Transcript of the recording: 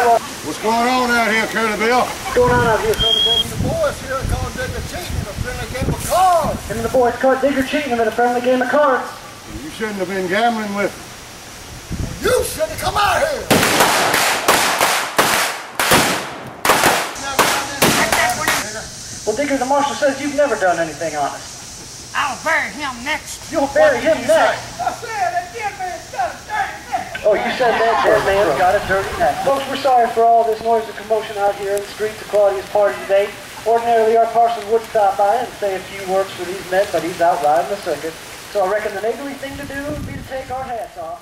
What's going on out here, Curly Bill? What's going on out here, Curly Bill? The boys here caught Digger cheating in a friendly game of cards. And the boys caught Digger cheating in a friendly game of cards. You shouldn't have been gambling with him. You should have come out here. Well, Digger, the marshal says you've never done anything honest. I'll bury him next. You'll bury him next. I said that dead man's got a dirty neck. Oh, you said that dead man's got a dirty neck. Folks, we're sorry for all this noise and commotion out here in the streets of Claudia's party today. Ordinarily, our parson would stop by and say a few words for these men, but he's out riding the circuit. So I reckon the neighborly thing to do would be to take our hats off.